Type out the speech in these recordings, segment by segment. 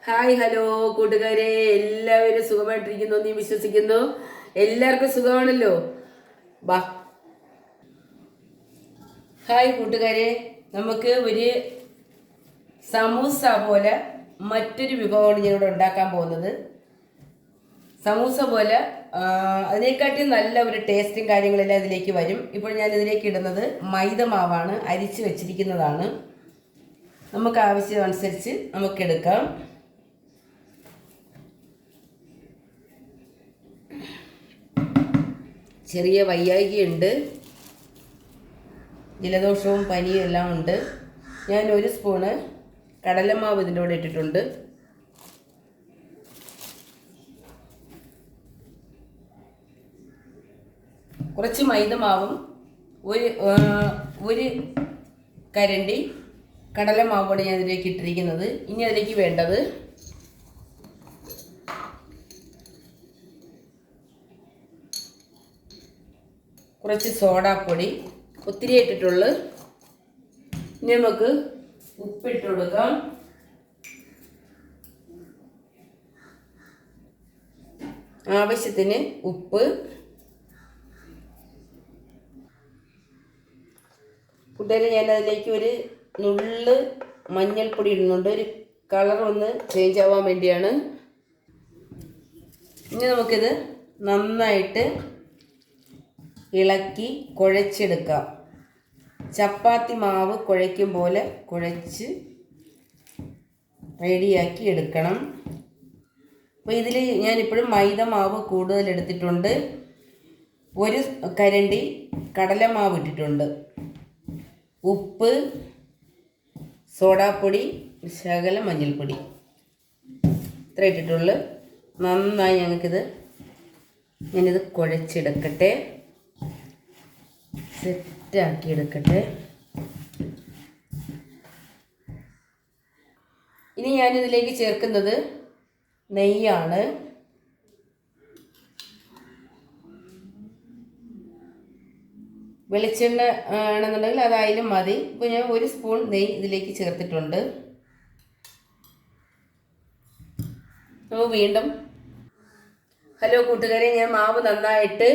Hi hello കൂട്ടുകാരെ, എല്ലാവരും സുഖമായിട്ടിരിക്കുന്നു എന്ന് വിശ്വസിക്കുന്നു. എല്ലാവർക്കും സുഖമാണല്ലോ. ബാ ഹായ് കൂട്ടുകാരെ, നമുക്ക് ഒരു സമൂസ പോലെ മറ്റൊരു വിഭവമാണ് ഞാനിവിടെ ഉണ്ടാക്കാൻ പോകുന്നത്. സമൂസ പോലെ അതിനെക്കാട്ടി നല്ല ഒരു ടേസ്റ്റും കാര്യങ്ങളെല്ലാം ഇതിലേക്ക് വരും. ഇപ്പോൾ ഞാൻ ഇതിലേക്ക് ഇടുന്നത് മൈദ മാവാണ്, അരിച്ച് വെച്ചിരിക്കുന്നതാണ്. നമുക്ക് ആവശ്യമനുസരിച്ച് നമുക്കെടുക്കാം. ചെറിയ വയ്യായികയുണ്ട്, ജലദോഷവും പനിയും എല്ലാം ഉണ്ട്. ഞാൻ 1 സ്പൂണ് കടലമാവ് ഇതിൻ്റെ കൂടെ ഇട്ടിട്ടുണ്ട്. കുറച്ച് മൈദമാവും ഒരു കരണ്ടി കടലമാവാണ് ഞാൻ ഇതിലേക്ക് ഇട്ടിരിക്കുന്നത്. ഇനി അതിലേക്ക് വേണ്ടത് കുറച്ച് സോഡാപ്പൊടി, ഒത്തിരി ഇട്ടിട്ടുള്ളൂ. ഇനി നമുക്ക് ഉപ്പിട്ട് കൊടുക്കാം. ആവശ്യത്തിന് ഉപ്പ്. കൂട്ടുകാരെ, ഞാൻ അതിലേക്ക് ഒരു നുള്ള് മഞ്ഞൾപ്പൊടി ഇടുന്നുണ്ട്, ഒരു കളർ ഒന്ന് ചേഞ്ച് ആവാൻ വേണ്ടിയാണ്. ഇനി നമുക്കിത് നന്നായിട്ട് ഇളക്കി കുഴച്ചെടുക്കാം. ചപ്പാത്തി മാവ് കുഴയ്ക്കും പോലെ കുഴച്ച് റെഡിയാക്കി എടുക്കണം. അപ്പോൾ ഇതിൽ ഞാനിപ്പോഴും മൈദ മാവ് കൂടുതൽ എടുത്തിട്ടുണ്ട്. 1 കരണ്ടി കടലമാവ് ഇട്ടിട്ടുണ്ട്. ഉപ്പ്, സോഡാപ്പൊടി, ശകലം മഞ്ഞൾപ്പൊടി, ഇത്ര ഇട്ടിട്ടുള്ളൂ. നന്നായി ഞാനിത് കുഴച്ചെടുക്കട്ടെ, സെറ്റാക്കി എടുക്കട്ടെ. ഇനി ഞാനിതിലേക്ക് ചേർക്കുന്നത് നെയ്യാണ്. വെളിച്ചെണ്ണ ആണെന്നുണ്ടെങ്കിൽ അതായാലും മതി. ഇപ്പോൾ ഞാൻ 1 സ്പൂൺ നെയ്യ് ഇതിലേക്ക് ചേർത്തിട്ടുണ്ട്. വീണ്ടും ഹലോ കൂട്ടുകാരെ, ഞാൻ മാവ് നന്നായിട്ട്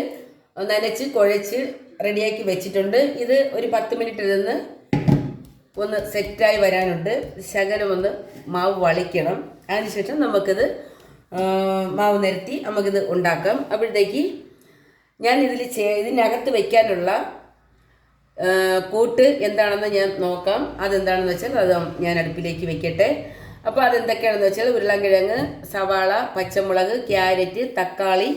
നനച്ച് കുഴച്ച് റെഡിയാക്കി വെച്ചിട്ടുണ്ട്. ഇത് ഒരു 10 മിനിറ്റ് ഇരുന്ന് ഒന്ന് സെറ്റായി വരാനുണ്ട്. ശകലം ഒന്ന് മാവ് വളിക്കണം. അതിനുശേഷം നമുക്കിത് മാവ് നിരത്തി നമുക്കിത് ഉണ്ടാക്കാം. അപ്പോഴത്തേക്ക് ഞാൻ ഇതിനകത്ത് വയ്ക്കാനുള്ള കൂട്ട് എന്താണെന്ന് ഞാൻ നോക്കാം. അതെന്താണെന്ന് വെച്ചാൽ അത് ഞാൻ അടുപ്പിലേക്ക് വെക്കട്ടെ. അപ്പോൾ അതെന്തൊക്കെയാണെന്ന് വെച്ചാൽ ഉരുളൻകിഴങ്ങ്, സവാള, പച്ചമുളക്, ക്യാരറ്റ്, തക്കാളി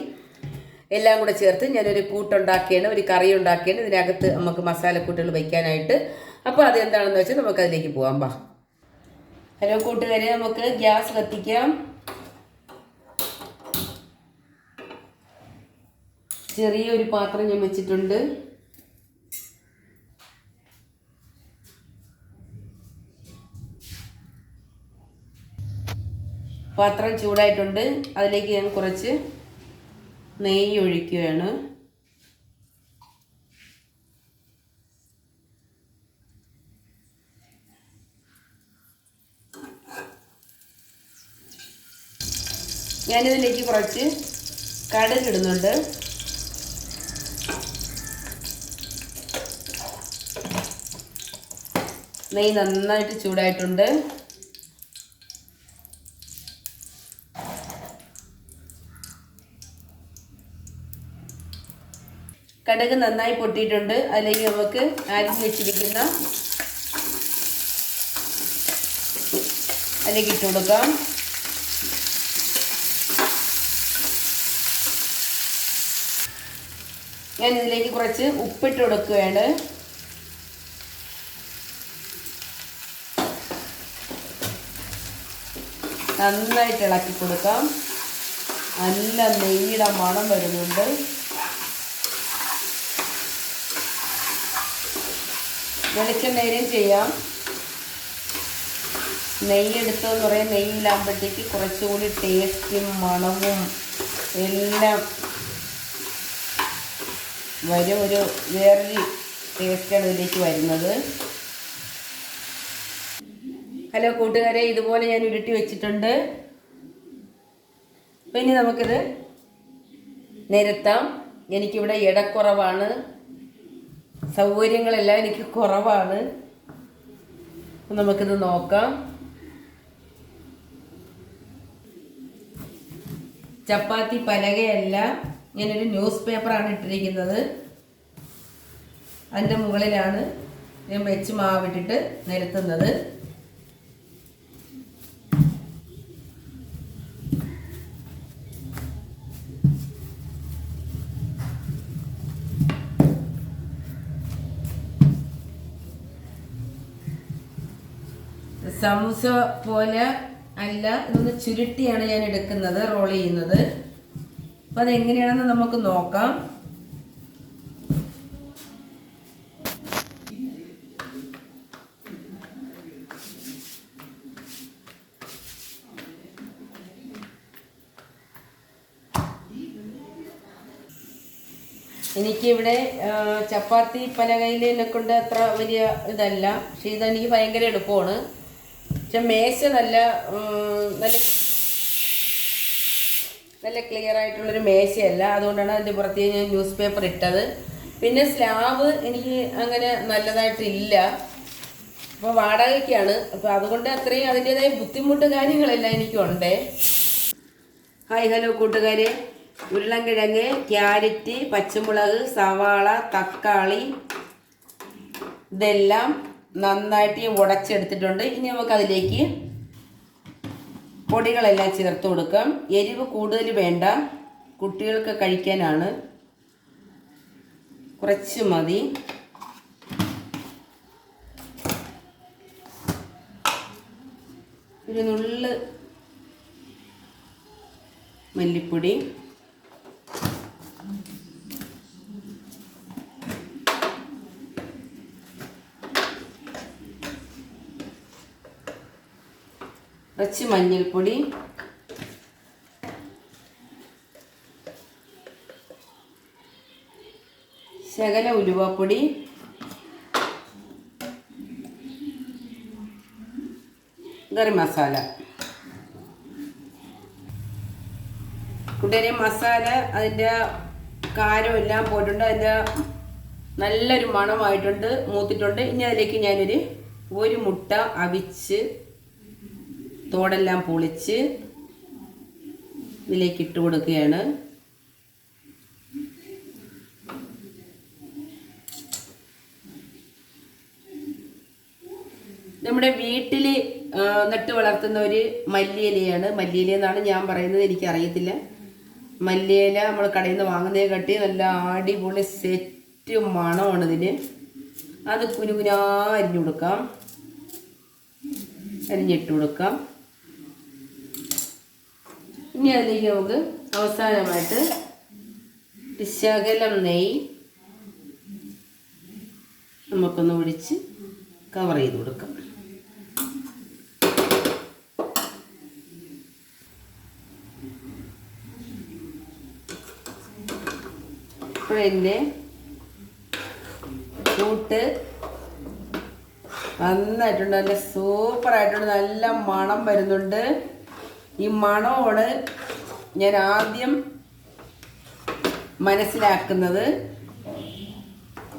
എല്ലാം കൂടെ ചേർത്ത് ഞാനൊരു കൂട്ടുണ്ടാക്കിയാണ്, ഒരു കറി ഉണ്ടാക്കിയാണ് ഇതിനകത്ത് നമുക്ക് മസാലക്കൂട്ടുകൾ വയ്ക്കാനായിട്ട്. അപ്പോൾ അതെന്താണെന്ന് വെച്ചാൽ നമുക്കതിലേക്ക് പോകാം. ബാ ഹലോ കൂട്ടുകാരെ, നമുക്ക് ഗ്യാസ് കത്തിക്കാം. ചെറിയൊരു പാത്രം ഞാൻ വെച്ചിട്ടുണ്ട്. പാത്രം ചൂടായിട്ടുണ്ട്. അതിലേക്ക് ഞാൻ കുറച്ച് നെയ്യ് ഒഴിക്കുകയാണ്. ഞാനിതിലേക്ക് കുറച്ച് കടുക് ഇടുന്നുണ്ട്. നെയ്യ് നന്നായിട്ട് ചൂടായിട്ടുണ്ട്. കടുക് നന്നായി പൊട്ടിയിട്ടുണ്ട്. അതിലേക്ക് നമുക്ക് അരിഞ്ഞ് വെച്ചിരിക്കുന്ന അതിലേക്ക് ഇട്ട് കൊടുക്കാം. ഞാൻ ഇതിലേക്ക് കുറച്ച് ഉപ്പിട്ട് കൊടുക്കുകയാണ്. നന്നായിട്ട് ഇളക്കി കൊടുക്കാം. നല്ല നെയ്യുടെ മണം വരുന്നുണ്ട്. വെളിച്ചെണ്ണയിലും ചെയ്യാം. നെയ്യെടുത്തതെന്ന് പറയാൻ നെയ്യിലാകുമ്പോഴത്തേക്ക് കുറച്ചുകൂടി ടേസ്റ്റും മണവും എല്ലാം വരും. വേറൊരു ടേസ്റ്റാണ് ഇതിലേക്ക് വരുന്നത്. ഹലോ കൂട്ടുകാരെ, ഇതുപോലെ ഞാൻ ഉരുട്ടി വെച്ചിട്ടുണ്ട്. അപ്പം ഇനി നമുക്കിത് നിരത്താം. എനിക്കിവിടെ ഇടക്കുറവാണ്, സൗകര്യങ്ങളെല്ലാം എനിക്ക് കുറവാണ്. നമുക്കിത് നോക്കാം. ചപ്പാത്തി പലകയല്ല, ഞാനൊരു ന്യൂസ് പേപ്പറാണ് ഇട്ടിരിക്കുന്നത്. അതിൻ്റെ മുകളിലാണ് ഞാൻ വെച്ച് മാവിട്ടിട്ട് നിരത്തുന്നത്. സമൂസ പോലെ അല്ല, ഇതൊന്ന് ചുരുട്ടിയാണ് ഞാൻ എടുക്കുന്നത്, റോൾ ചെയ്യുന്നത്. അപ്പം അതെങ്ങനെയാണെന്ന് നമുക്ക് നോക്കാം. എനിക്കിവിടെ ചപ്പാത്തി പലകയിലെ കൊണ്ട് അത്ര വലിയ ഇതല്ല, പക്ഷെ ഇതെനിക്ക് ഭയങ്കര എളുപ്പമാണ്. പക്ഷെ മേശ നല്ല നല്ല ക്ലിയർ ആയിട്ടുള്ളൊരു മേശയല്ല, അതുകൊണ്ടാണ് അതിൻ്റെ പുറത്ത് ഞാൻ ന്യൂസ് പേപ്പർ ഇട്ടത്. പിന്നെ സ്ലാബ് എനിക്ക് അങ്ങനെ നല്ലതായിട്ടില്ല, അപ്പോൾ വാടകയ്ക്കാണ്. അപ്പോൾ അതുകൊണ്ട് അത്രയും അതിൻ്റെതായ ബുദ്ധിമുട്ട് കാര്യങ്ങളെല്ലാം എനിക്കുണ്ട്. ഹായ് ഹലോ കൂട്ടുകാരെ, ഉരുളൻകിഴങ്ങ്, ക്യാരറ്റ്, പച്ചമുളക്, സവാള, തക്കാളി ഇതെല്ലാം നന്നായിട്ട് ഉടച്ചെടുത്തിട്ടുണ്ട്. ഇനി നമുക്കതിലേക്ക് പൊടികളെല്ലാം ചേർത്ത് കൊടുക്കാം. എരിവ് കൂടുതൽ വേണ്ട, കുട്ടികൾക്ക് കഴിക്കാനാണ്, കുറച്ച് മതി. ഒരു നുള്ള് മല്ലിപ്പൊടി, കുറച്ച് മഞ്ഞൾപ്പൊടി, ശകല ഉലുവാപ്പൊടി, ഗരം മസാല. കൂട്ടുകാരെ, മസാല അതിൻ്റെ കാരമെല്ലാം പോയിട്ടുണ്ട്, അതിൻ്റെ നല്ലൊരു മണമായിട്ടുണ്ട്, മൂത്തിട്ടുണ്ട്. ഇനി അതിലേക്ക് ഞാനൊരു മുട്ട അവിച്ച് തോടെല്ലാം പൊളിച്ച് ഇതിലേക്ക് ഇട്ട് കൊടുക്കുകയാണ്. നമ്മുടെ വീട്ടിൽ നട്ട് വളർത്തുന്ന ഒരു മല്ലിയിലയാണ്. മല്ലിയില എന്നാണ് ഞാൻ പറയുന്നത്, എനിക്കറിയത്തില്ല. മല്ലിയില നമ്മൾ കടയിൽ നിന്ന് വാങ്ങുന്നതിനെ കട്ടി നല്ല അടിപൊളി സെറ്റ് മണമാണ് ഇതിന്. അത് കുനുകുനാ അരിഞ്ഞു കൊടുക്കാം, അരിഞ്ഞിട്ട് കൊടുക്കാം. ഇനി അതിലേക്ക് നമുക്ക് അവസാനമായിട്ട് ശകലം നെയ്യ് നമുക്കൊന്ന് ഒഴിച്ച് കവർ ചെയ്ത് കൊടുക്കാം. ഇപ്പോഴെൻ്റെ കൂട്ട് നന്നായിട്ടുണ്ട്, നല്ല സൂപ്പറായിട്ടുണ്ട്, നല്ല മണം വരുന്നുണ്ട്. ഈ മണമാണ് ഞാൻ ആദ്യം മനസ്സിലാക്കുന്നത്.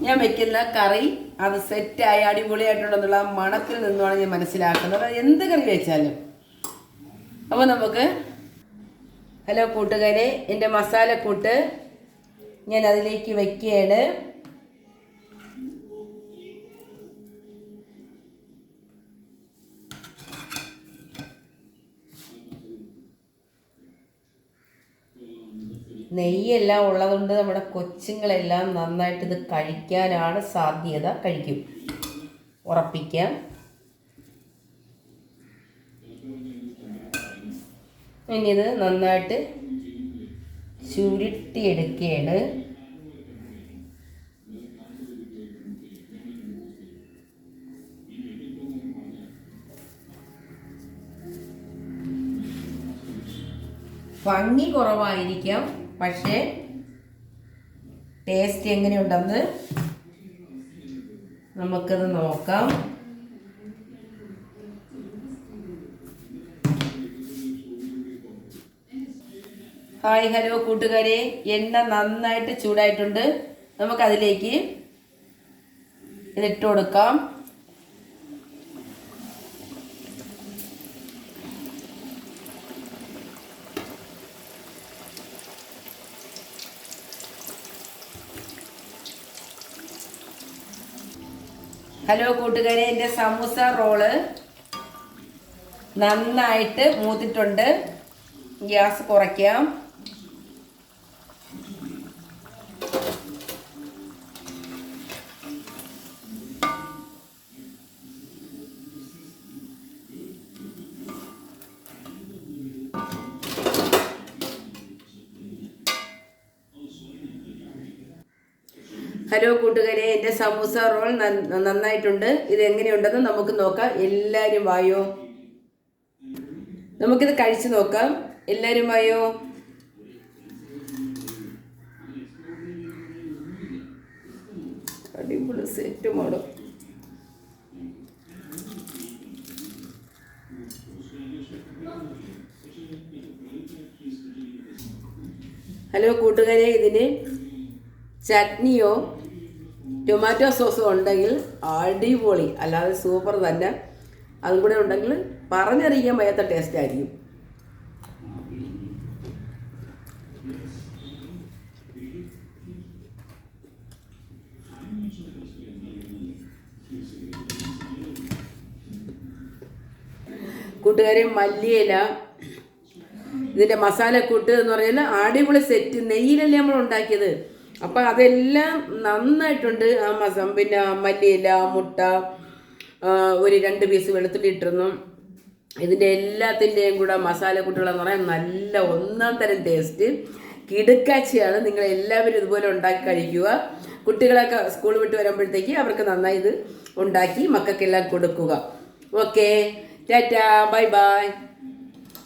ഞാൻ വെക്കുന്ന കറി അത് സെറ്റായി അടിപൊളിയായിട്ടുണ്ടെന്നുള്ള മണത്തിൽ നിന്നുമാണ് ഞാൻ മനസ്സിലാക്കുന്നത്, എന്ത് കറി വെച്ചാലും. അപ്പോൾ നമുക്ക് ഹലോ കൂട്ടുകാരെ, എൻ്റെ മസാലക്കൂട്ട് ഞാൻ അതിലേക്ക് വയ്ക്കുകയാണ്. നെയ്യെല്ലാം ഉള്ളതുകൊണ്ട് നമ്മുടെ കൊച്ചുങ്ങളെല്ലാം നന്നായിട്ട് ഇത് കഴിക്കാനാണ് സാധ്യത, കഴിക്കും, ഉറപ്പിക്കാം. ഇനി ഇത് നന്നായിട്ട് ചുരുട്ടിയെടുക്കുകയാണ്. ഭംഗി കുറവായിരിക്കാം, പക്ഷേ ടേസ്റ്റ് എങ്ങനെയുണ്ടെന്ന് നമുക്കത് നോക്കാം. ഹായ് ഹലോ കൂട്ടുകാരെ, എണ്ണ നന്നായിട്ട് ചൂടായിട്ടുണ്ട്. നമുക്കതിലേക്ക് ഇതിട്ട് കൊടുക്കാം. ഹലോ കൂട്ടുകാരെ, എൻ്റെ സമൂസ റോള് നന്നായിട്ട് മൂത്തിട്ടുണ്ട്. ഗ്യാസ് കുറയ്ക്കാം. ഹലോ കൂട്ടുകാരെ, എൻ്റെ സമൂസ റോൾ നന്നായിട്ടുണ്ട്. ഇത് എങ്ങനെയുണ്ടെന്ന് നമുക്ക് നോക്കാം. എല്ലാവരും വായോ, നമുക്കിത് കഴിച്ചു നോക്കാം. എല്ലാവരും വായോ. അടിപൊളി സെറ്റ് മോഡൽ. ഹലോ കൂട്ടുകാരെ, ഇതിന് ചട്നിയോ ടൊമാറ്റോ സോസോ ഉണ്ടെങ്കിൽ അടിപൊളി, അല്ലാതെ സൂപ്പർ തന്നെ. അതും കൂടെ ഉണ്ടെങ്കിൽ പറഞ്ഞറിയിക്കാൻ വയ്യാത്ത ടേസ്റ്റ് ആയിരിക്കും. കൂട്ടുകാരെ, മല്ലിയില, ഇതിൻ്റെ മസാലക്കൂട്ട് എന്ന് പറഞ്ഞാൽ അടിപൊളി സെറ്റ്. നെയ്യിലല്ലേ നമ്മൾ ഉണ്ടാക്കിയത്, അപ്പം അതെല്ലാം നന്നായിട്ടുണ്ട്. പിന്നെ മല്ലിയില, മുട്ട, ഒരു 2 പീസ് വെളുത്തുള്ളി ഇട്ടിരുന്നു. ഇതിൻ്റെ എല്ലാത്തിൻ്റെയും കൂടെ മസാലക്കൂട്ടുകളെന്ന് പറയാൻ നല്ല ഒന്നാം തരം ടേസ്റ്റ്, കിടുക്കാച്ചിയാണ്. നിങ്ങൾ എല്ലാവരും ഇതുപോലെ ഉണ്ടാക്കി കഴിക്കുക. കുട്ടികളൊക്കെ സ്കൂൾ വിട്ട് വരുമ്പോഴത്തേക്ക് അവർക്ക് നന്നായി ഇത് ഉണ്ടാക്കി മക്കൾക്കെല്ലാം കൊടുക്കുക. Okay, Tata, bye bye.